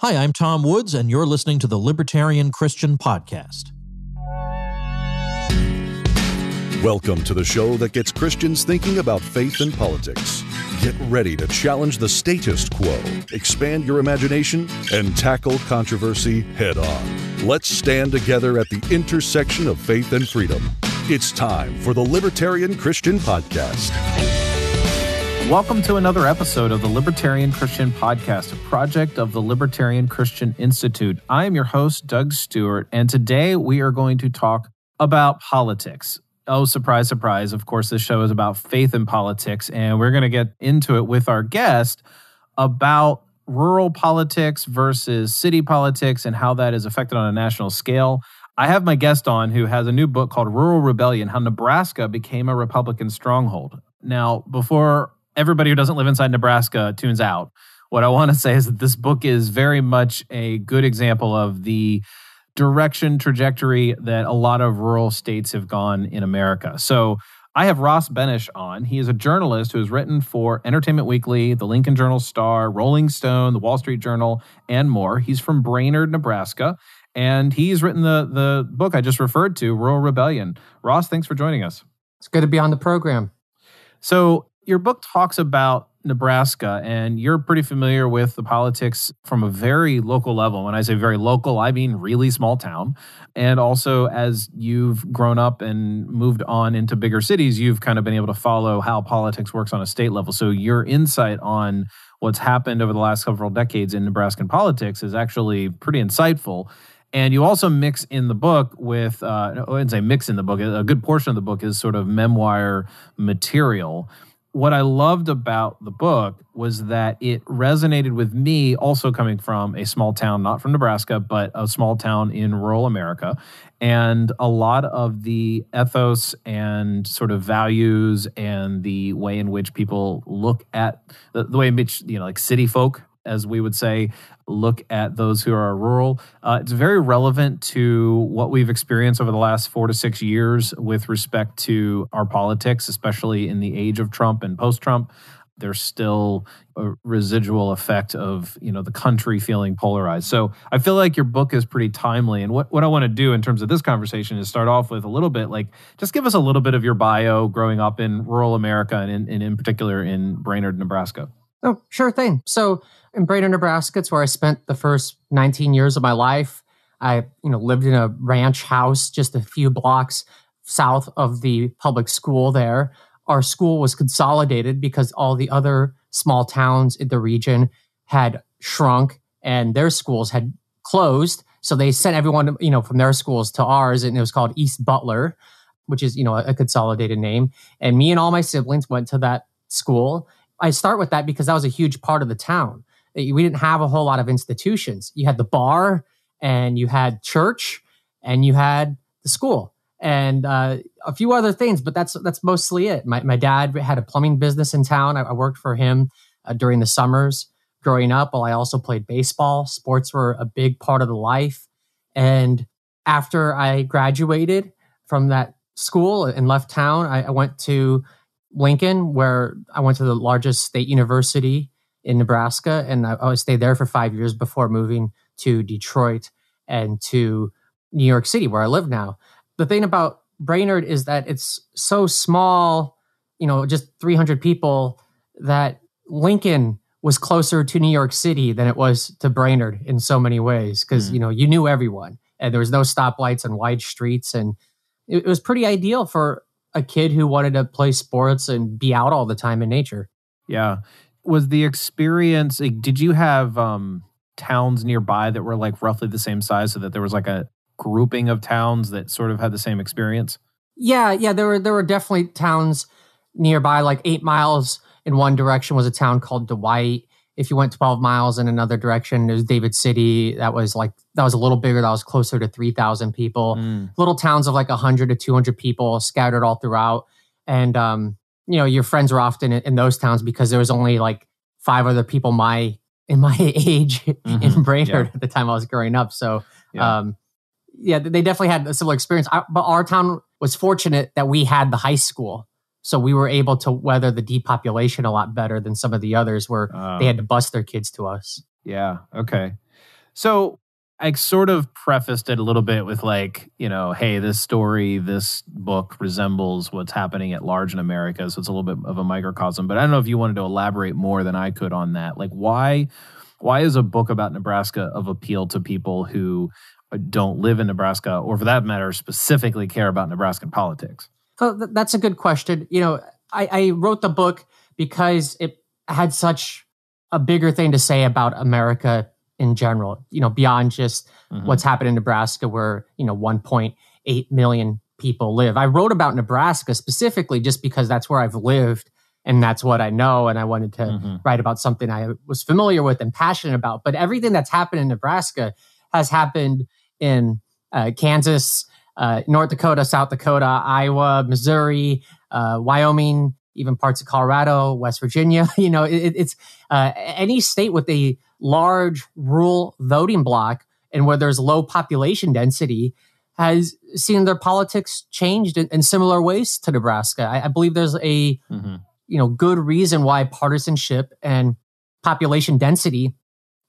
Hi, I'm Tom Woods, and you're listening to the Libertarian Christian Podcast. Welcome to the show that gets Christians thinking about faith and politics. Get ready to challenge the status quo, expand your imagination, and tackle controversy head on. Let's stand together at the intersection of faith and freedom. It's time for the Libertarian Christian Podcast. Welcome to another episode of the Libertarian Christian Podcast, a project of the Libertarian Christian Institute. I am your host, Doug Stewart, and today we are going to talk about politics. Oh, surprise, surprise. Of course, this show is about faith and politics, and we're going to get into it with our guest about rural politics versus city politics and how that is affected on a national scale. I have my guest on who has a new book called Rural Rebellion, How Nebraska Became a Republican Stronghold. Now, before everybody who doesn't live inside Nebraska tunes out, what I want to say is that this book is very much a good example of the trajectory that a lot of rural states have gone in America. So I have Ross Benesch on. He is a journalist who has written for Entertainment Weekly, the Lincoln Journal-Star, Rolling Stone, the Wall Street Journal, and more. He's from Brainerd, Nebraska, and he's written the book I just referred to, Rural Rebellion. Ross, thanks for joining us. It's good to be on the program. So your book talks about Nebraska, and you're pretty familiar with the politics from a very local level. When I say very local, I mean really small town. And also, as you've grown up and moved on into bigger cities, you've kind of been able to follow how politics works on a state level. So your insight on what's happened over the last several decades in Nebraskan politics is actually pretty insightful. And you also mix in the book with, I wouldn't say mix in the book, a good portion of the book is sort of memoir material. What I loved about the book was that it resonated with me, also coming from a small town, not from Nebraska, but a small town in rural America. And a lot of the ethos and sort of values and the way in which people look at, the way in which, like city folk, as we would say, look at those who are rural. It's very relevant to what we've experienced over the last 4 to 6 years with respect to our politics, especially in the age of Trump and post-Trump. There's still a residual effect of, the country feeling polarized. So I feel like your book is pretty timely. And what I want to do in terms of this conversation is start off with a little bit, just give us a little bit of your bio growing up in rural America and in particular in Brainerd, Nebraska. Oh, sure thing. So in Brainerd, Nebraska, it's where I spent the first 19 years of my life. I, lived in a ranch house just a few blocks south of the public school there. Our school was consolidated because all the other small towns in the region had shrunk and their schools had closed. So they sent everyone, from their schools to ours, and it was called East Butler, which is, a consolidated name. And me and all my siblings went to that school. I start with that because that was a huge part of the town. We didn't have a whole lot of institutions. You had the bar, and you had church, and you had the school, and a few other things, but that's mostly it. My dad had a plumbing business in town. I worked for him during the summers growing up, while I also played baseball. Sports were a big part of the life. And after I graduated from that school and left town, I went to Lincoln, where I went to the largest state university in Nebraska, and I stayed there for 5 years before moving to Detroit and to New York City, where I live now. The thing about Brainerd is that it's so small, just 300 people, that Lincoln was closer to New York City than it was to Brainerd in so many ways, because, you knew everyone, and there was no stoplights and wide streets, and it was pretty ideal for a kid who wanted to play sports and be out all the time in nature. Yeah. Was the experience, did you have towns nearby that were roughly the same size, so that there was a grouping of towns that sort of had the same experience? Yeah. There were definitely towns nearby. 8 miles in one direction was a town called Dwight. If you went 12 miles in another direction, there's David City. That was a little bigger. That was closer to 3,000 people. Little towns of 100 to 200 people scattered all throughout. And, your friends were often in those towns because there was only 5 other people in my age in Brainerd at the time I was growing up. So, they definitely had a similar experience. But our town was fortunate that we had the high school. So we were able to weather the depopulation a lot better than some of the others where they had to bus their kids to us. Yeah. Okay. So I sort of prefaced it a little bit with like, hey, this story, this book resembles what's happening at large in America. So it's a little bit of a microcosm. But I don't know if you wanted to elaborate more than I could on that. Like, why is a book about Nebraska of appeal to people who don't live in Nebraska, or for that matter, specifically care about Nebraskan politics? Oh, that's a good question. I wrote the book because it had such a bigger thing to say about America in general, beyond just what's happened in Nebraska where, 1.8 million people live. I wrote about Nebraska specifically just because that's where I've lived and that's what I know. And I wanted to write about something I was familiar with and passionate about. But everything that's happened in Nebraska has happened in Kansas, North Dakota, South Dakota, Iowa, Missouri, Wyoming, even parts of Colorado, West Virginia. It's any state with a large rural voting block and where there's low population density has seen their politics changed in similar ways to Nebraska. I believe there's a good reason why partisanship and population density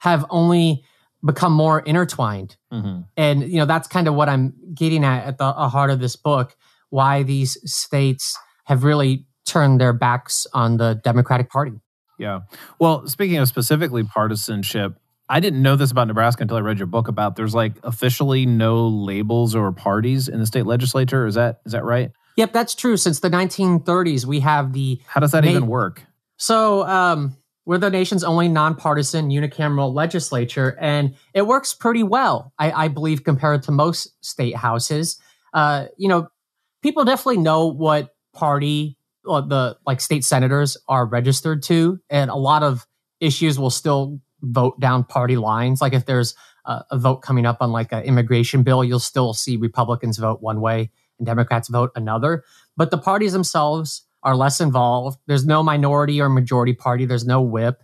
have only become more intertwined. And that's kind of what I'm getting at the heart of this book, why these states have really turned their backs on the Democratic Party. Yeah. Well, speaking of specifically partisanship, I didn't know this about Nebraska until I read your book about there's like officially no labels or parties in the state legislature. Is that right? Yep, that's true. Since the 1930s, we have the... How does that even work? So we're the nation's only nonpartisan unicameral legislature, and it works pretty well, I believe, compared to most state houses. People definitely know what party the state senators are registered to, and a lot of issues will still vote down party lines. Like if there's a vote coming up on like an immigration bill, you'll still see Republicans vote one way and Democrats vote another. But the parties themselves are less involved. There's no minority or majority party. There's no whip.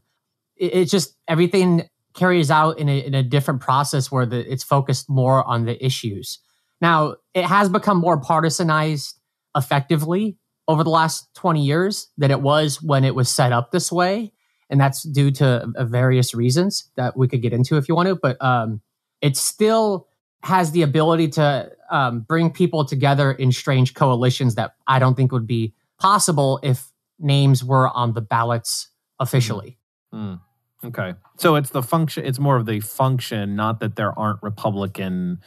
It's just everything carries out in a different process where it's focused more on the issues. Now, it has become more partisanized effectively over the last 20 years than it was when it was set up this way. And that's due to various reasons that we could get into if you want to. But it still has the ability to bring people together in strange coalitions that I don't think would be possible if names were on the ballots officially. Okay. So it's the function, it's more of the function, not that there aren't Republican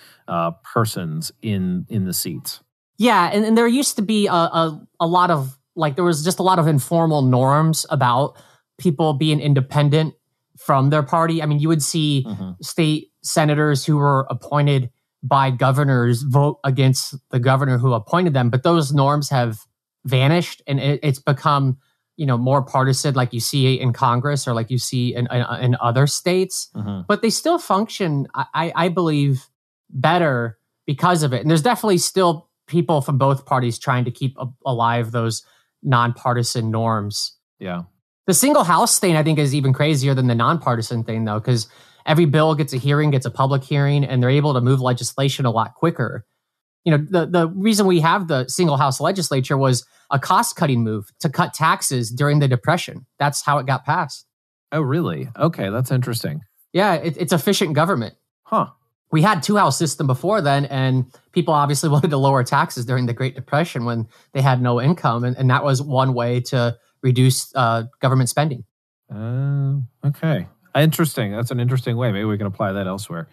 persons in the seats. Yeah, and there used to be a lot of, there was just a lot of informal norms about people being independent from their party. I mean, you would see state senators who were appointed by governors vote against the governor who appointed them, but those norms have vanished, and it's become, more partisan, like you see in Congress or like you see in other states. But they still function, I believe, better because of it. And there's definitely still people from both parties trying to keep alive those nonpartisan norms. Yeah. The single house thing, I think, is even crazier than the nonpartisan thing, though, because every bill gets a hearing, gets a public hearing, and they're able to move legislation a lot quicker. The reason we have the single house legislature was a cost-cutting move to cut taxes during the Depression. That's how it got passed. Oh, really? Okay, that's interesting. Yeah, it's efficient government. Huh. We had two-house system before then, and people obviously wanted to lower taxes during the Great Depression when they had no income, and that was one way to reduce government spending. Okay. Interesting. That's an interesting way. Maybe we can apply that elsewhere.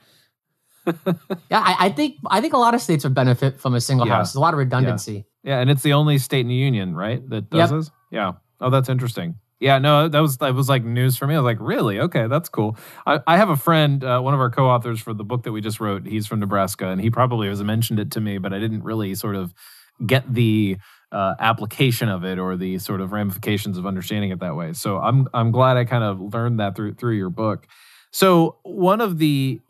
Yeah, I think a lot of states would benefit from a single house. There's a lot of redundancy. Yeah, and it's the only state in the union, right, that does this? Yeah. Oh, that's interesting. Yeah, no, that was like news for me. I was like, really? Okay, that's cool. I have a friend, one of our co-authors for the book that we just wrote. He's from Nebraska, and he probably has mentioned it to me, but I didn't really sort of get the application of it or the sort of ramifications of understanding it that way. So I'm glad I kind of learned that through your book. So one of the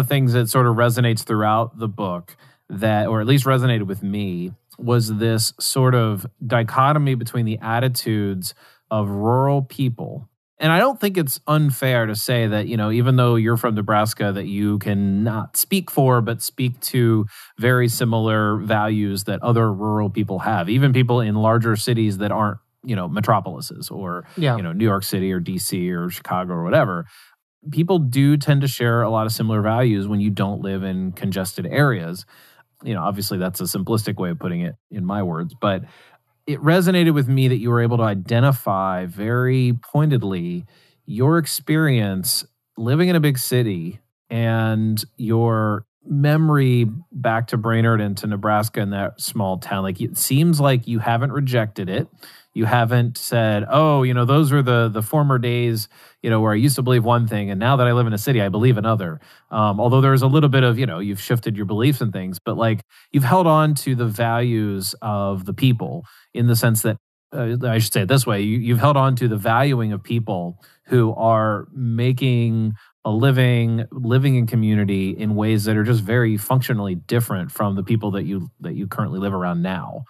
things that sort of resonates throughout the book that, or at least resonated with me, was this sort of dichotomy between the attitudes of rural people. And I don't think it's unfair to say that, even though you're from Nebraska, that you can not speak for, but speak to very similar values that other rural people have, even people in larger cities that aren't, metropolises or, New York City or DC or Chicago or whatever. people do tend to share a lot of similar values when you don't live in congested areas. Obviously that's a simplistic way of putting it in my words, but it resonated with me that you were able to identify very pointedly your experience living in a big city and your memory back to Brainerd and to Nebraska and that small town. Like, it seems like you haven't rejected it. You haven't said, oh, those were the former days, where I used to believe one thing, and now that I live in a city, I believe another. Although there's a little bit of, you've shifted your beliefs and things, but like, you've held on to the values of the people in the sense that, I should say it this way, you've held on to the valuing of people who are making a living in community in ways that are just very functionally different from the people that you currently live around now.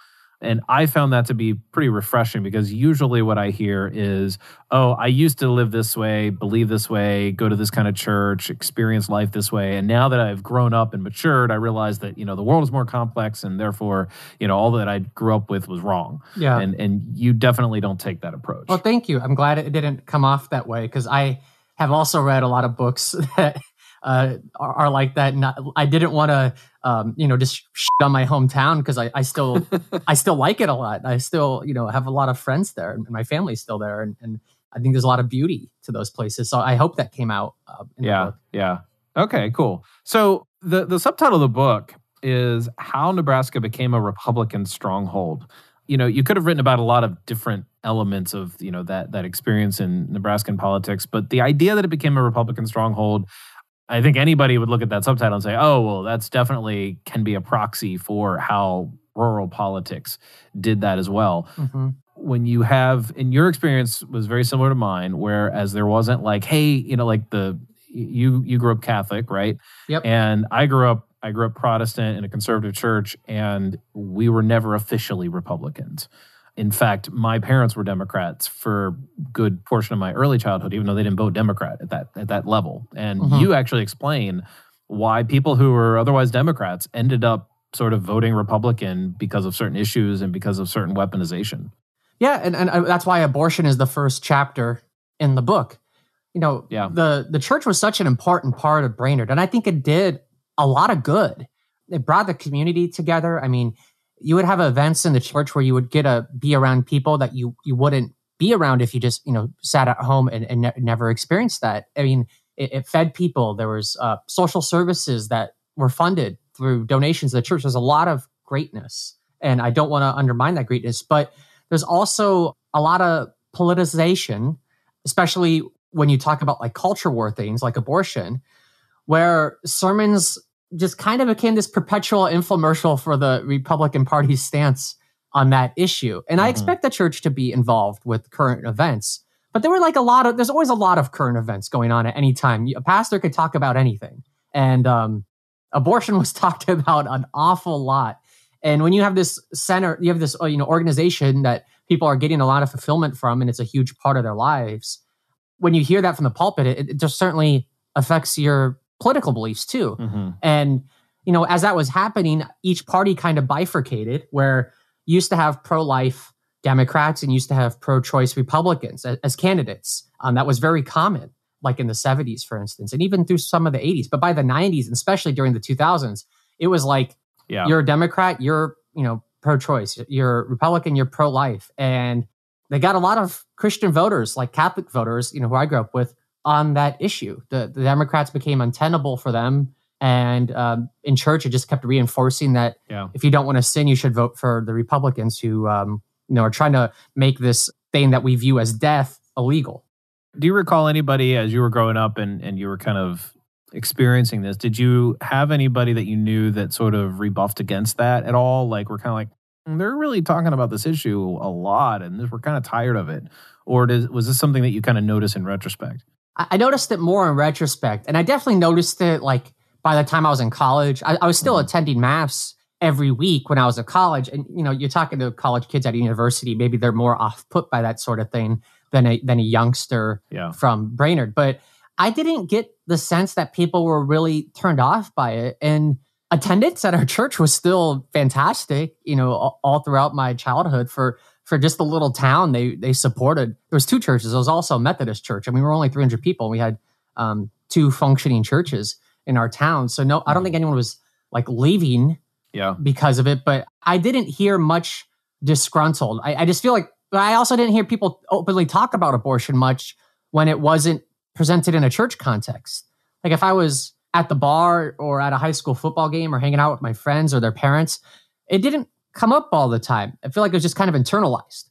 And I found that to be pretty refreshing, because usually what I hear is, oh, I used to live this way, believe this way, go to this kind of church, experience life this way. And now that I've grown up and matured, I realize that, the world is more complex, and therefore, all that I grew up with was wrong. Yeah. And you definitely don't take that approach. Well, thank you. I'm glad it didn't come off that way, because I have also read a lot of books that are like that. And I didn't want to, just shit on my hometown, because I still like it a lot. I still, have a lot of friends there, and my family's still there. And I think there's a lot of beauty to those places. So I hope that came out in the book. Yeah. Okay, cool. So the subtitle of the book is How Nebraska Became a Republican Stronghold. You could have written about a lot of different elements of, that experience in Nebraskan politics, but the idea that it became a Republican stronghold, I think anybody would look at that subtitle and say, oh, well, that's definitely can be a proxy for how rural politics did that as well. Mm-hmm. When you have, in your experience was very similar to mine, whereas there wasn't like, hey, you grew up Catholic, right? Yep. And I grew up Protestant in a conservative church, and we were never officially Republicans. In fact, my parents were Democrats for a good portion of my early childhood, even though they didn't vote Democrat at that level. And you actually explain why people who were otherwise Democrats ended up sort of voting Republican because of certain issues and because of certain weaponization. Yeah, and that's why abortion is the first chapter in the book. The church was such an important part of Brainerd, and I think it did a lot of good. It brought the community together. I mean, you would have events in the church where you would get to be around people that you wouldn't be around if you just, sat at home and never experienced that. I mean, it fed people. There was social services that were funded through donations to the church. There's a lot of greatness, and I don't want to undermine that greatness, but there's also a lot of politicization, especially when you talk about like culture war things like abortion, where sermons just kind of became this perpetual infomercial for the Republican Party's stance on that issue. And I expect the church to be involved with current events, but there were like there's always a lot of current events going on at any time. A pastor could talk about anything. And abortion was talked about an awful lot. And when you have this center, you have this organization that people are getting a lot of fulfillment from, and it's a huge part of their lives. When you hear that from the pulpit, it just certainly affects your political beliefs too. Mm-hmm. And, as that was happening, each party kind of bifurcated, where you used to have pro-life Democrats and used to have pro-choice Republicans as candidates. That was very common, like in the 70s, for instance, and even through some of the 80s. But by the 90s, and especially during the 2000s, it was like, you're a Democrat, you're, pro-choice, you're Republican, you're pro-life. And they got a lot of Christian voters, like Catholic voters, who I grew up with, on that issue. The Democrats became untenable for them. And in church, it just kept reinforcing that if you don't want to sin, you should vote for the Republicans who are trying to make this thing that we view as death illegal. Do you recall anybody as you were growing up and you were kind of experiencing this, did you have anybody that you knew that sort of rebuffed against that at all? Like, we're kind of like, they're really talking about this issue a lot and we're kind of tired of it. Or was this something that you kind of noticed in retrospect? I noticed it more in retrospect. And I definitely noticed it like by the time I was in college. I was still attending mass every week when I was at college. And, you're talking to college kids at a university, maybe they're more off put by that sort of thing than a youngster from Brainerd. But I didn't get the sense that people were really turned off by it. And attendance at our church was still fantastic, all throughout my childhood for just the little town they supported. There was two churches. There was also a Methodist church, and we were only 300 people. And we had two functioning churches in our town. So no, I don't think anyone was like leaving because of it, but I didn't hear much disgruntled. I just feel like I also didn't hear people openly talk about abortion much when it wasn't presented in a church context. Like if I was at the bar or at a high school football game or hanging out with my friends or their parents, it didn't come up all the time. I feel like it was just kind of internalized.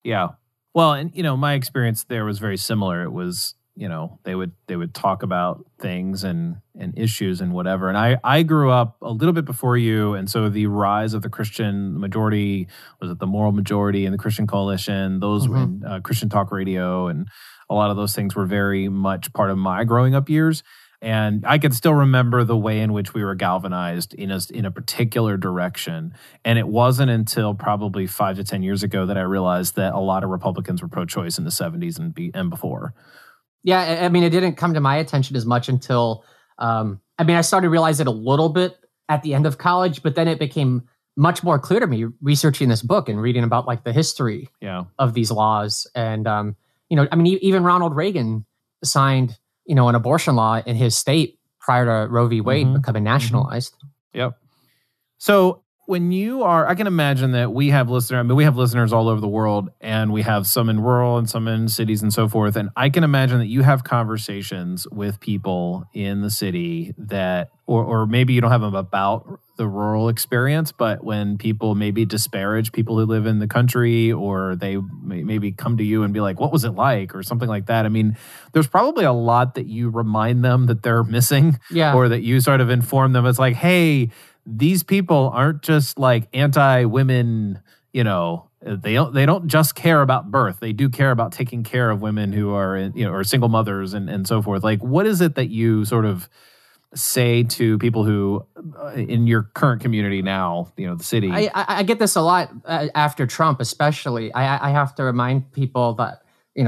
Yeah. Well, and my experience there was very similar. It was, they would talk about things and issues and whatever. And I grew up a little bit before you, and so the rise of the Christian majority, was it the moral majority and the Christian Coalition, those were in Christian Talk Radio, and a lot of those things were very much part of my growing up years. And I can still remember the way in which we were galvanized in a particular direction. And it wasn't until probably 5 to 10 years ago that I realized that a lot of Republicans were pro-choice in the 70s and before. Yeah, I mean, it didn't come to my attention as much until, I started to realize it a little bit at the end of college, but then it became much more clear to me researching this book and reading about like the history of these laws. And, even Ronald Reagan signed an abortion law in his state prior to Roe v. Wade becoming nationalized. Yep. So when I can imagine that we have listeners all over the world, and we have some in rural and some in cities and so forth. And I can imagine that you have conversations with people in the city that, or maybe you don't have them about the rural experience, but when people maybe disparage people who live in the country, or they maybe come to you and be like, what was it like? Or something like that. I mean, there's probably a lot that you remind them that they're missing, or that you sort of inform them. It's like, hey, these people aren't just like anti-women, they don't just care about birth. They do care about taking care of women who are, or single mothers and so forth. Like, what is it that you sort of say to people who, in your current community now, the city? I get this a lot after Trump, especially. I have to remind people that,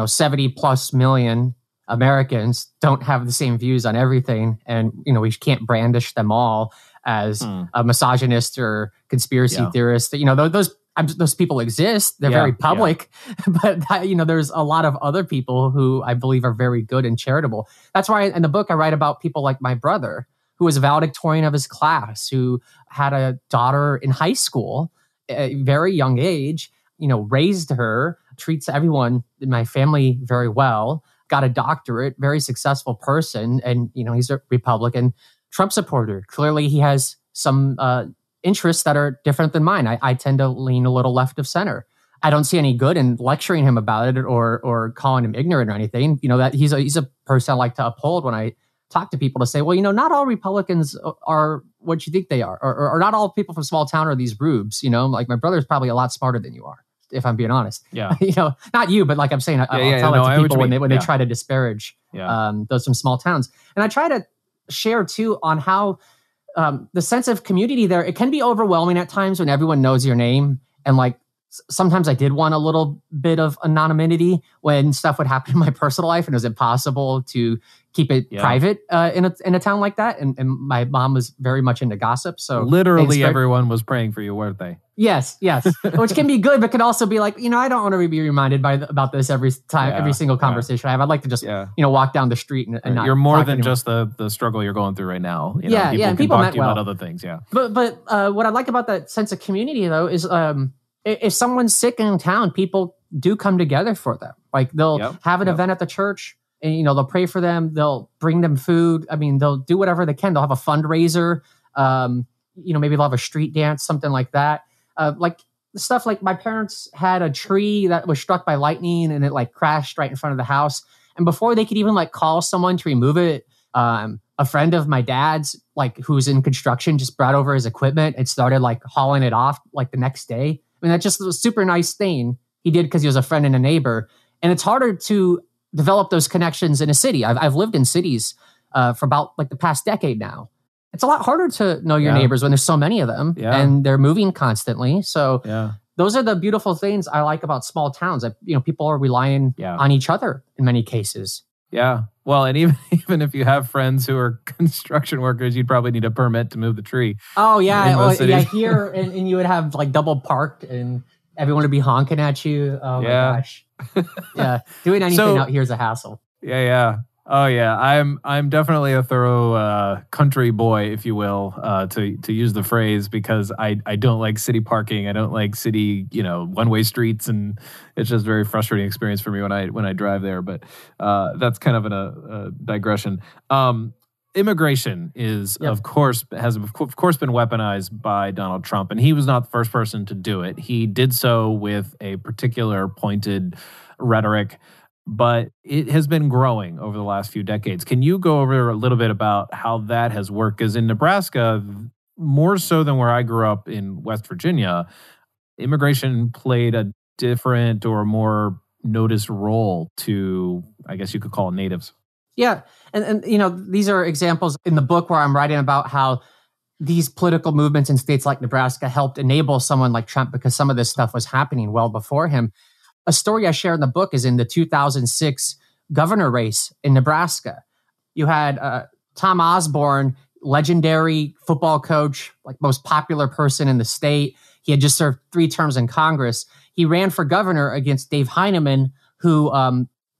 70 plus million Americans don't have the same views on everything. And, we can't brandish them all as a misogynist or conspiracy theorist. Those people exist. They're very public, but there's a lot of other people who I believe are very good and charitable. That's why in the book I write about people like my brother, who was a valedictorian of his class, who had a daughter in high school at a very young age, raised her, treats everyone in my family very well, got a doctorate, very successful person. And, he's a Republican Trump supporter. Clearly he has some interests that are different than mine. I tend to lean a little left of center. I don't see any good in lecturing him about it or calling him ignorant or anything. That he's a person I like to uphold when I talk to people, to say, well, not all Republicans are what you think they are, or not all people from small town are these rubes. Like my brother's probably a lot smarter than you are, if I'm being honest. Yeah. Not you, but like I'm saying, I'll tell it to people when they try to disparage those from small towns. And I try to share too on how the sense of community there, it can be overwhelming at times when everyone knows your name. And like sometimes I did want a little bit of anonymity when stuff would happen in my personal life, and it was impossible to keep it private in a town like that. And my mom was very much into gossip. So literally everyone was praying for you, weren't they? Yes. Which can be good, but can also be like, I don't want to be reminded about this every time, every single conversation I have. I'd like to just, walk down the street and not. You're more than just the struggle you're going through right now. People can talk to you about other things. Yeah. But what I like about that sense of community though is if someone's sick in town, people do come together for them. Like they'll have an event at the church, and they'll pray for them. They'll bring them food. I mean, they'll do whatever they can. They'll have a fundraiser. Maybe they'll have a street dance, something like that. Like stuff like my parents had a tree that was struck by lightning, and it like crashed right in front of the house. And before they could even like call someone to remove it, a friend of my dad's, like who's in construction, just brought over his equipment and started like hauling it off like the next day. I mean, that just was a super nice thing he did because he was a friend and a neighbor. And it's harder to develop those connections in a city. I've lived in cities for about like the past decade now. It's a lot harder to know your neighbors when there's so many of them and they're moving constantly. So those are the beautiful things I like about small towns. That, people are relying on each other in many cases. Yeah. Well, and even if you have friends who are construction workers, you'd probably need a permit to move the tree. Oh, yeah. Here, and you would have like double parked and everyone would be honking at you. Oh, my gosh. Yeah. Doing anything out here is a hassle. Yeah. Oh yeah, I'm definitely a thorough country boy, if you will, to use the phrase, because I don't like city parking. I don't like city, one-way streets, and it's just a very frustrating experience for me when I drive there. But that's kind of a digression. Immigration is, Yep. of course, has of course been weaponized by Donald Trump, and he was not the first person to do it. He did so with a particular pointed rhetoric, but it has been growing over the last few decades. Can you go over a little bit about how that has worked? Because in Nebraska, more so than where I grew up in West Virginia, immigration played a different or more noticed role to, I guess you could call it, natives. Yeah. And these are examples in the book where I'm writing about how these political movements in states like Nebraska helped enable someone like Trump because some of this stuff was happening well before him. A story I share in the book is in the 2006 governor race in Nebraska. You had Tom Osborne, legendary football coach, like most popular person in the state. He had just served 3 terms in Congress. He ran for governor against Dave Heineman, who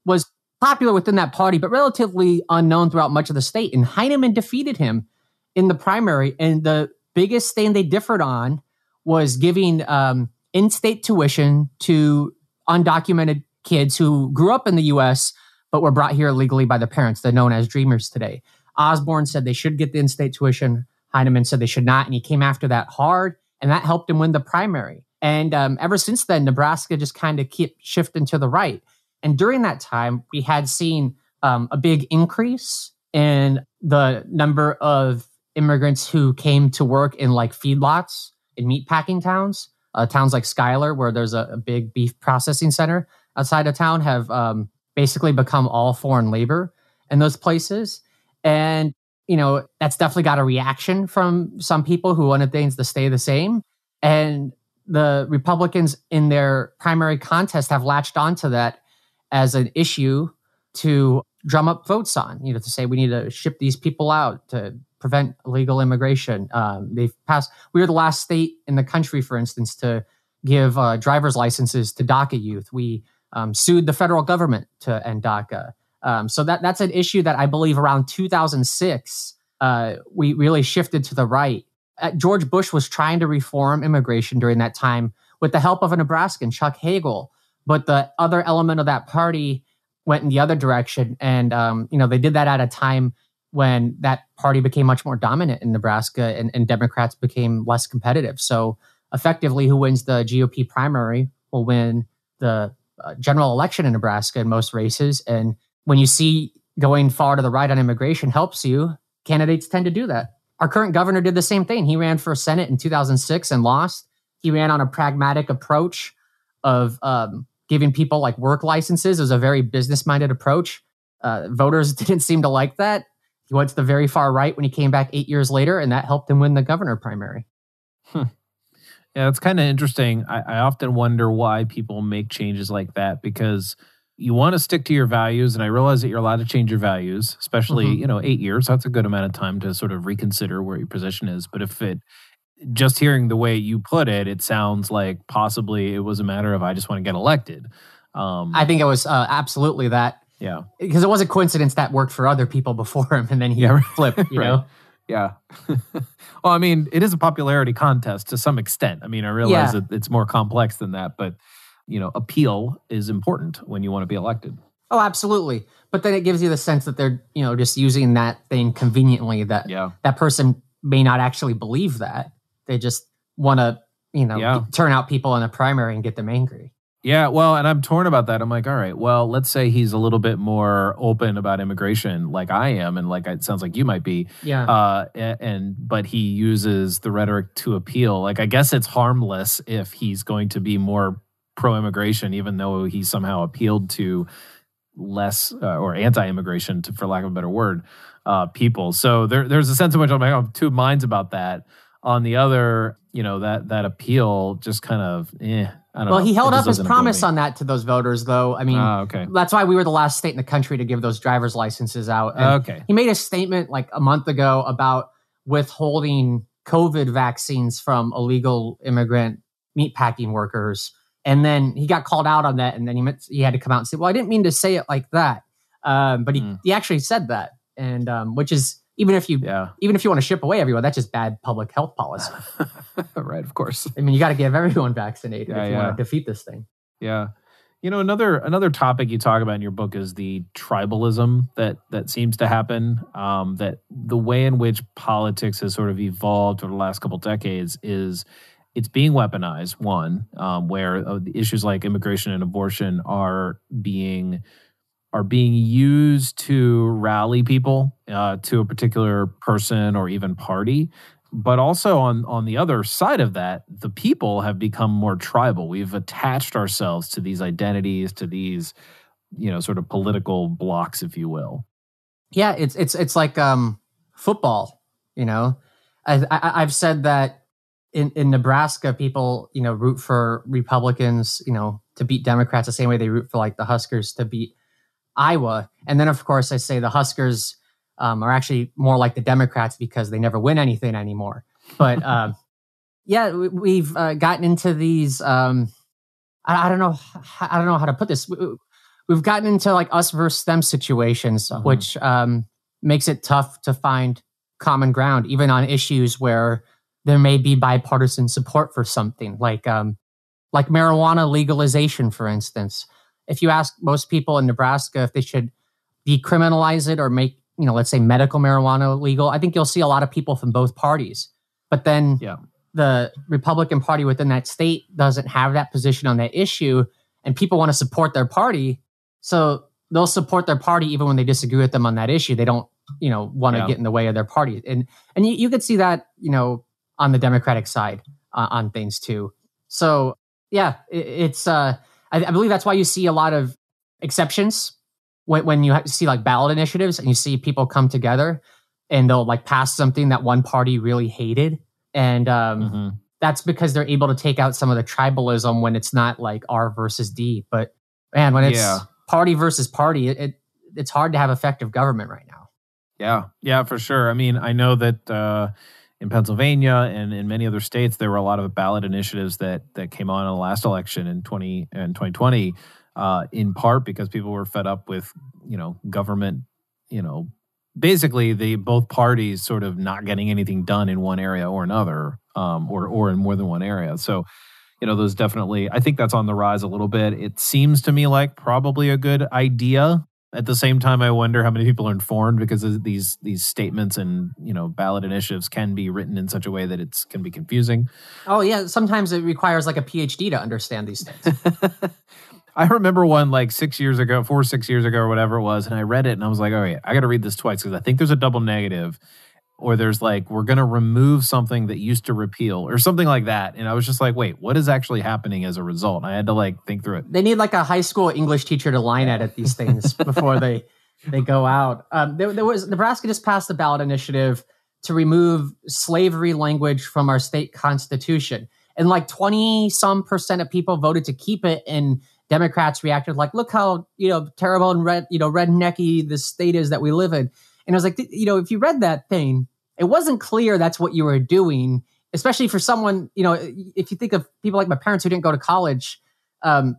was popular within that party, but relatively unknown throughout much of the state. And Heineman defeated him in the primary. And the biggest thing they differed on was giving in-state tuition to undocumented kids who grew up in the U.S. but were brought here illegally by their parents. They're known as Dreamers today. Osborne said they should get the in-state tuition. Heineman said they should not, and he came after that hard, and that helped him win the primary. And ever since then, Nebraska just kind of kept shifting to the right. And during that time, we had seen a big increase in the number of immigrants who came to work in like feedlots in meatpacking towns. Towns like Schuyler, where there's a big beef processing center outside of town, have basically become all foreign labor in those places. And, that's definitely got a reaction from some people who wanted things to stay the same. And the Republicans in their primary contest have latched onto that as an issue to drum up votes on, to say we need to ship these people out to prevent illegal immigration. They've passed. We were the last state in the country, for instance, to give driver's licenses to DACA youth. We sued the federal government to end DACA. So that's an issue that I believe around 2006 we really shifted to the right. George Bush was trying to reform immigration during that time with the help of a Nebraskan, Chuck Hagel. But the other element of that party went in the other direction. And, they did that at a time when that party became much more dominant in Nebraska and Democrats became less competitive. So effectively, who wins the GOP primary will win the general election in Nebraska in most races. And when you see going far to the right on immigration helps you, candidates tend to do that. Our current governor did the same thing. He ran for Senate in 2006 and lost. He ran on a pragmatic approach of giving people like work licenses. It was a very business-minded approach. Voters didn't seem to like that. He went to the very far right when he came back 8 years later, and that helped him win the governor primary. Yeah, it's kind of interesting. I often wonder why people make changes like that, because you want to stick to your values, and I realize that you're allowed to change your values, especially, 8 years. That's a good amount of time to sort of reconsider where your position is. But just hearing the way you put it, it sounds like possibly it was a matter of I just want to get elected. I think it was absolutely that. Yeah. Because it was a coincidence that worked for other people before him, and then he flipped, know? Yeah. Well, I mean, it is a popularity contest to some extent. I mean, I realize that it's more complex than that, but, appeal is important when you want to be elected. Oh, absolutely. But then it gives you the sense that they're, just using that thing conveniently, that that person may not actually believe that. They just want to, turn out people in a primary and get them angry. Yeah, well, and I'm torn about that. I'm like, all right, well, let's say he's a little bit more open about immigration like I am, and like it sounds like you might be. Yeah. But he uses the rhetoric to appeal. Like, I guess it's harmless if he's going to be more pro-immigration, even though he somehow appealed to less or anti-immigration, for lack of a better word, people. So there's a sense in which I'm like, of two minds about that. On the other, that appeal just kind of, I don't know. Well, he held up his promise on that to those voters, though. I mean, That's why we were the last state in the country to give those driver's licenses out. And he made a statement like a month ago about withholding COVID vaccines from illegal immigrant meatpacking workers. And then he got called out on that. And then he had to come out and say, well, I didn't mean to say it like that. But he actually said that, and which is even if you want to ship away everyone, that's just bad public health policy. Right, of course. I mean, you got to get everyone vaccinated if you want to defeat this thing. Yeah. Another topic you talk about in your book is the tribalism that seems to happen. That the way in which politics has sort of evolved over the last couple decades is it's being weaponized. One, where issues like immigration and abortion are being used to rally people to a particular person or even party. But also on the other side of that, the people have become more tribal. We've attached ourselves to these identities, to these, sort of political blocks, if you will. Yeah, it's like football. I've said that in Nebraska, people root for Republicans, to beat Democrats the same way they root for like the Huskers to beat Iowa. And then of course I say the Huskers are actually more like the Democrats because they never win anything anymore. But we've gotten into these. I don't know how to put this. We've gotten into like us versus them situations, which makes it tough to find common ground, even on issues where there may be bipartisan support for something, like marijuana legalization, for instance. If you ask most people in Nebraska if they should decriminalize it or make let's say medical marijuana legal, I think you'll see a lot of people from both parties. But then the Republican Party within that state doesn't have that position on that issue, and people want to support their party. So they'll support their party even when they disagree with them on that issue. They don't, want to get in the way of their party. And you could see that, on the Democratic side on things too. So yeah, it's I believe that's why you see a lot of exceptions when you see like ballot initiatives and you see people come together and they'll like pass something that one party really hated. And that's because they're able to take out some of the tribalism when it's not like R versus D. But man, when it's party versus party, it's hard to have effective government right now. Yeah, for sure. I mean, I know that in Pennsylvania and in many other states, there were a lot of ballot initiatives that came on in the last election in 2020. In part because people were fed up with, government, basically both parties sort of not getting anything done in one area or another, or in more than one area. So, those definitely, I think that's on the rise a little bit. It seems to me like probably a good idea. At the same time, I wonder how many people are informed because these statements and, ballot initiatives can be written in such a way that it can be confusing. Oh, yeah. Sometimes it requires like a PhD to understand these things. I remember one like 6 years ago or whatever it was, and I read it and I was like, all right, I got to read this twice because I think there's a double negative or there's like, we're going to remove something that used to repeal or something like that. And I was just like, wait, what is actually happening as a result? And I had to like think through it. They need like a high school English teacher to line edit these things before they go out. Nebraska just passed the ballot initiative to remove slavery language from our state constitution. And like 20% of people voted to keep it, and Democrats reacted like, look how, terrible and rednecky this state is that we live in. And I was like, if you read that thing, it wasn't clear that's what you were doing, especially for someone, if you think of people like my parents who didn't go to college,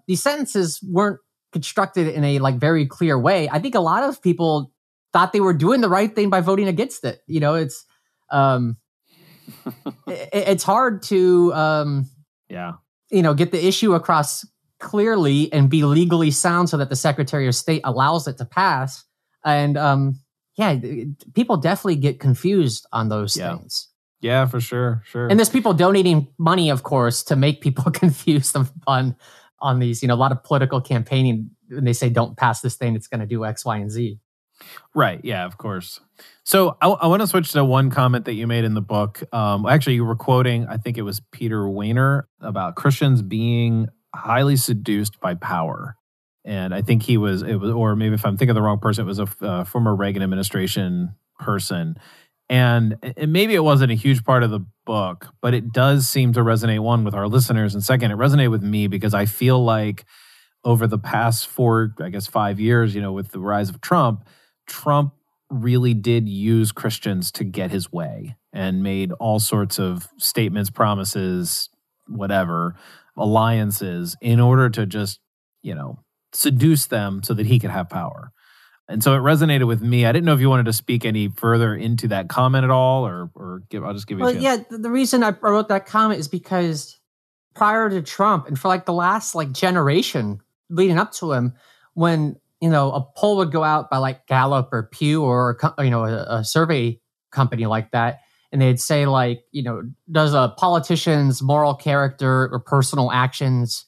these sentences weren't constructed in a like very clear way. I think a lot of people thought they were doing the right thing by voting against it. It's it's hard to get the issue across clearly and be legally sound so that the Secretary of State allows it to pass. And people definitely get confused on those things. Yeah, for sure. And there's people donating money, of course, to make people confused on these. A lot of political campaigning, when they say don't pass this thing, it's going to do X, Y, and Z. Right. Yeah, of course. So I want to switch to one comment that you made in the book. Actually, you were quoting, I think it was Peter Weiner, about Christians being highly seduced by power. And I think or maybe if I'm thinking of the wrong person, it was a former Reagan administration person. And maybe it wasn't a huge part of the book, but it does seem to resonate, one, with our listeners. And second, it resonated with me because I feel like over the past 5 years, with the rise of Trump really did use Christians to get his way and made all sorts of statements, promises, whatever, alliances in order to just, seduce them so that he could have power. And so it resonated with me. I didn't know if you wanted to speak any further into that comment at all, I'll just give you a chance. Yeah, the reason I wrote that comment is because prior to Trump and for like the last like generation leading up to him, when, a poll would go out by like Gallup or Pew or, a survey company like that, and they'd say like, does a politician's moral character or personal actions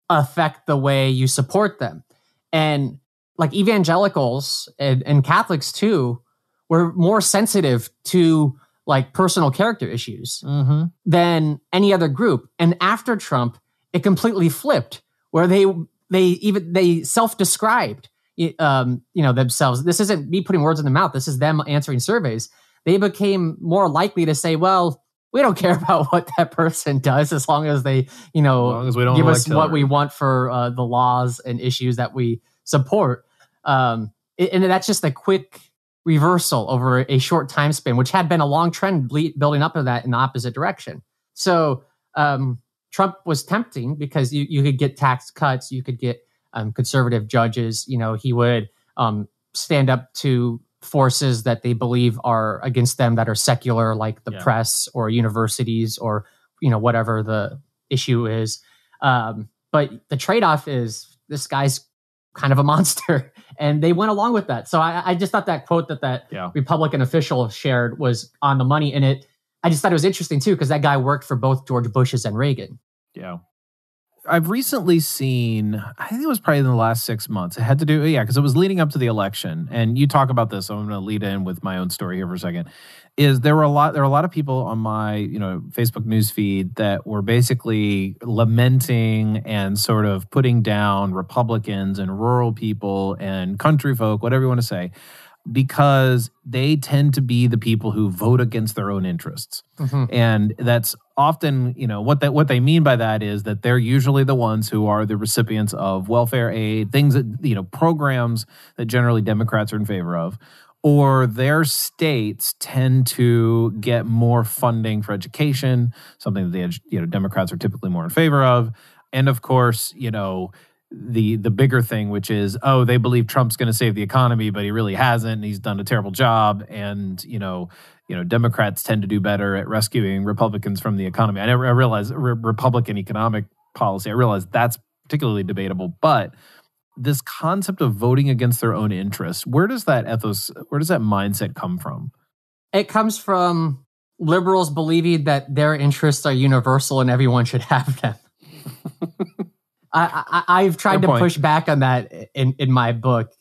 affect the way you support them? And like evangelicals and Catholics too were more sensitive to like personal character issues than any other group. And after Trump, it completely flipped, where they self-described themselves. This isn't me putting words in their mouth. This is them answering surveys. They became more likely to say, well, we don't care about what that person does as long as they, give us what we want for the laws and issues that we support. And that's just a quick reversal over a short time span, which had been a long trend building up to that in the opposite direction. So Trump was tempting because you could get tax cuts, you could get conservative judges. He would stand up to forces that they believe are against them that are secular, like the press or universities or whatever the issue is. But the trade-off is this guy's kind of a monster, and they went along with that. So I just thought that quote that Republican official shared was on the money, and I just thought it was interesting too, because that guy worked for both George Bush's and Reagan. Yeah. I've recently seen, I think it was probably in the last 6 months. It had to do, because it was leading up to the election. And you talk about this, so I'm going to lead in with my own story here for a second. There were a lot of people on my, Facebook news feed that were basically lamenting and sort of putting down Republicans and rural people and country folk, whatever you want to say, because they tend to be the people who vote against their own interests. And that's often, what they mean by that is that they're usually the ones who are the recipients of welfare aid, things that, programs that generally Democrats are in favor of, or their states tend to get more funding for education, something that Democrats are typically more in favor of. And of course, the bigger thing, which is, they believe Trump's going to save the economy, but he really hasn't, and he's done a terrible job. And, Democrats tend to do better at rescuing Republicans from the economy. I realize Republican economic policy, I realize that's particularly debatable, but this concept of voting against their own interests, where does that mindset come from? It comes from liberals believing that their interests are universal and everyone should have them. I've tried to push back on that in my book.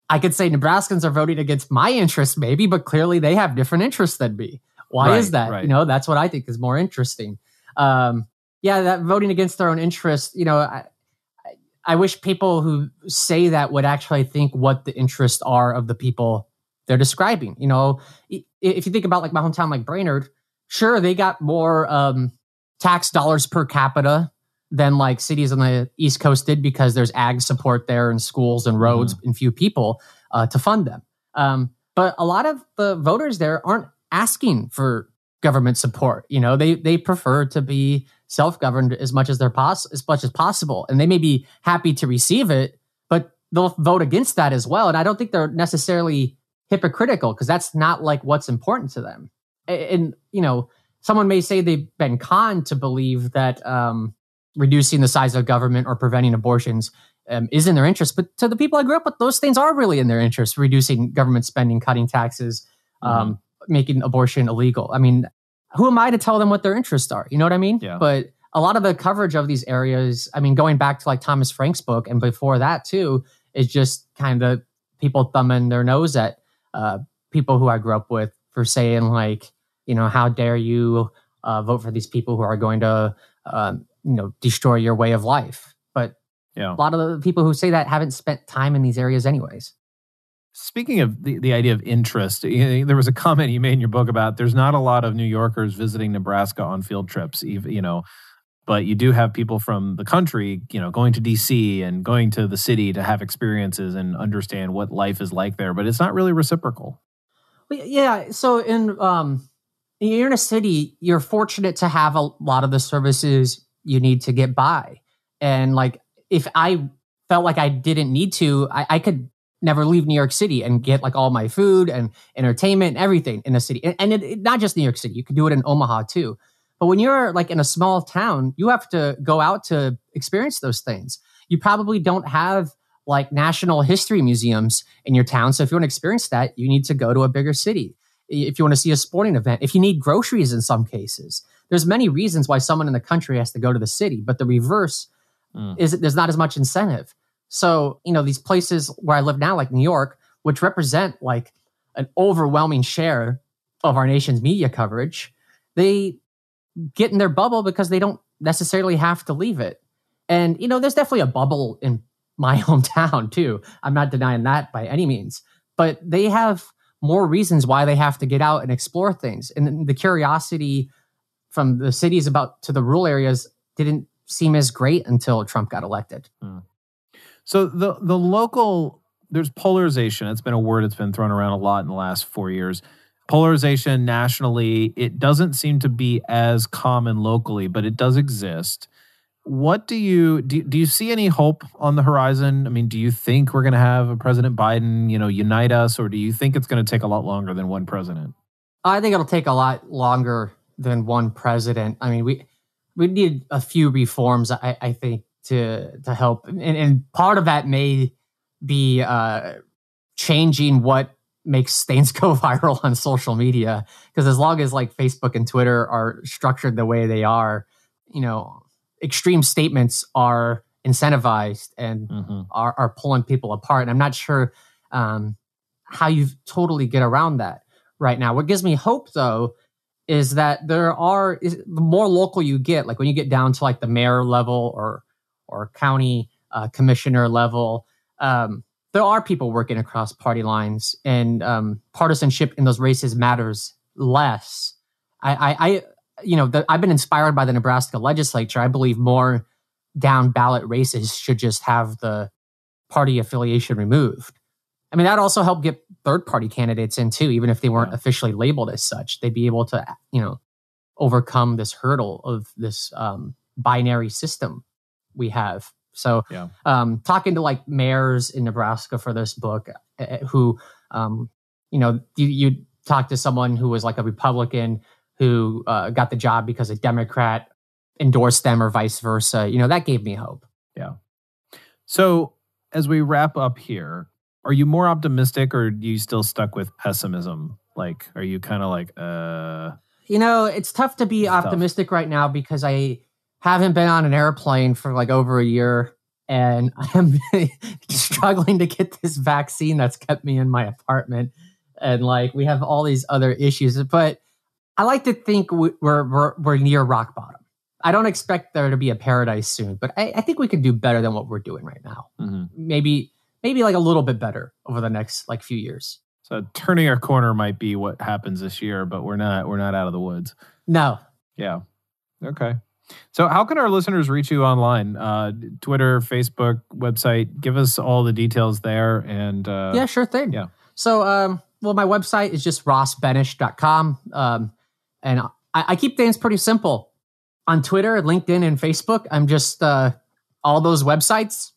I could say Nebraskans are voting against my interests maybe, but clearly they have different interests than me. Why is that? Right. That's what I think is more interesting. That voting against their own interests, I wish people who say that would actually think what the interests are of the people they're describing. If you think about like my hometown, like Brainerd, sure, they got more tax dollars per capita than like cities on the East Coast did, because there's ag support there and schools and roads and few people to fund them. But a lot of the voters there aren't asking for government support. They prefer to be self-governed as much as possible. And they may be happy to receive it, but they'll vote against that as well. And I don't think they're necessarily hypocritical, because that's not like what's important to them. And, someone may say they've been conned to believe that reducing the size of government or preventing abortions is in their interest. But to the people I grew up with, those things are really in their interest: reducing government spending, cutting taxes, making abortion illegal. I mean, who am I to tell them what their interests are? You know what I mean? Yeah. But a lot of the coverage of these areas, I mean, going back to like Thomas Frank's book and before that too, is just kind of people thumbing their nose at people who I grew up with for saying like, how dare you vote for these people who are going to, destroy your way of life. But a lot of the people who say that haven't spent time in these areas anyways. Speaking of the idea of interest, there was a comment you made in your book about there's not a lot of New Yorkers visiting Nebraska on field trips, but you do have people from the country, going to D.C. and going to the city to have experiences and understand what life is like there, but it's not really reciprocal. Yeah, so you're in a city, you're fortunate to have a lot of the services you need to get by. And like, if I felt like I didn't need to, I could never leave New York City and get like all my food and entertainment and everything in the city. And not just New York City, you can do it in Omaha too. But when you're like in a small town, you have to go out to experience those things. You probably don't have like national history museums in your town. So if you want to experience that, you need to go to a bigger city. If you want to see a sporting event, if you need groceries in some cases, there's many reasons why someone in the country has to go to the city. But the reverse is there's not as much incentive. So, these places where I live now, like New York, which represent like an overwhelming share of our nation's media coverage, they get in their bubble because they don't necessarily have to leave it. And, there's definitely a bubble in my hometown too. I'm not denying that by any means, but they have more reasons why they have to get out and explore things. And the curiosity from the cities to the rural areas didn't seem as great until Trump got elected. So the local, there's polarization. It's been a word that's been thrown around a lot in the last 4 years. Polarization nationally, it doesn't seem to be as common locally, but it does exist. What do you see any hope on the horizon? I mean, do you think we're going to have a President Biden, unite us, or do you think it's going to take a lot longer than one president? I think it'll take a lot longer than one president. I mean, we need a few reforms, I think, to help. And part of that may be changing what makes things go viral on social media. Because as long as like Facebook and Twitter are structured the way they are, extreme statements are incentivized and are pulling people apart. And I'm not sure how you totally get around that right now. What gives me hope, though, is that the more local you get, like when you get down to like the mayor level or county commissioner level, there are people working across party lines, and partisanship in those races matters less. I've been inspired by the Nebraska legislature. I believe more down ballot races should just have the party affiliation removed. I mean, that also helped get third party candidates in too, even if they weren't officially labeled as such. They'd be able to, overcome this hurdle of this binary system we have. So, talking to like mayors in Nebraska for this book, who, you talk to someone who was like a Republican who got the job because a Democrat endorsed them or vice versa. That gave me hope. Yeah. So as we wrap up here, are you more optimistic or are you still stuck with pessimism? Like, are you kind of like, it's tough to be optimistic right now because I haven't been on an airplane for like over a year, and I'm struggling to get this vaccine that's kept me in my apartment. And like, we have all these other issues, but I like to think we're near rock bottom. I don't expect there to be a paradise soon, but I think we can do better than what we're doing right now. Maybe like a little bit better over the next like few years. So turning our corner might be what happens this year, but we're not out of the woods. No. Yeah. Okay. So how can our listeners reach you online? Twitter, Facebook, website? Give us all the details there. And yeah, sure thing. Yeah. So, my website is just rossbenish.com. And I keep things pretty simple. On Twitter, LinkedIn, and Facebook, I'm just all those websites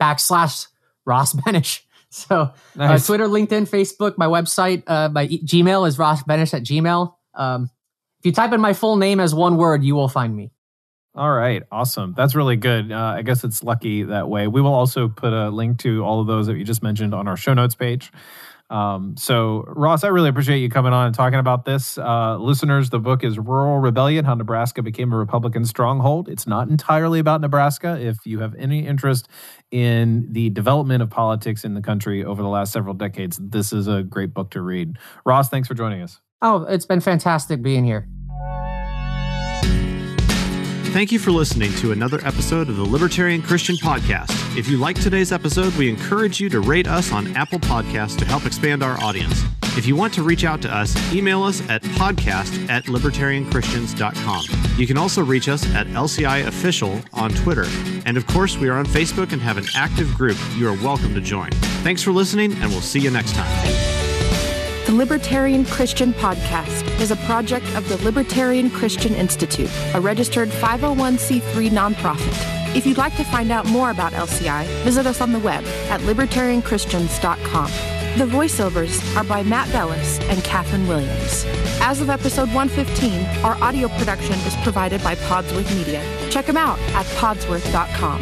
/Ross Benish. So nice. Twitter, LinkedIn, Facebook, my website, my Gmail is rossbenish@gmail.com. If you type in my full name as one word, you will find me. All right. Awesome. That's really good. I guess it's lucky that way. We will also put a link to all of those that you just mentioned on our show notes page. So Ross, I really appreciate you coming on and talking about this. Listeners, the book is Rural Rebellion, How Nebraska Became a Republican Stronghold. It's not entirely about Nebraska. If you have any interest in the development of politics in the country over the last several decades, this is a great book to read. Ross, thanks for joining us. Oh, it's been fantastic being here. Thank you for listening to another episode of the Libertarian Christian Podcast. If you liked today's episode, we encourage you to rate us on Apple Podcasts to help expand our audience. If you want to reach out to us, email us at podcast@libertarianchristians.com. You can also reach us at LCI Official on Twitter. And of course, we are on Facebook and have an active group you are welcome to join. Thanks for listening, and we'll see you next time. The Libertarian Christian Podcast is a project of the Libertarian Christian Institute, a registered 501c3 nonprofit. If you'd like to find out more about LCI, visit us on the web at libertarianchristians.com. The voiceovers are by Matt Bellis and Catherine Williams. As of episode 115, our audio production is provided by Podsworth Media. Check them out at podsworth.com.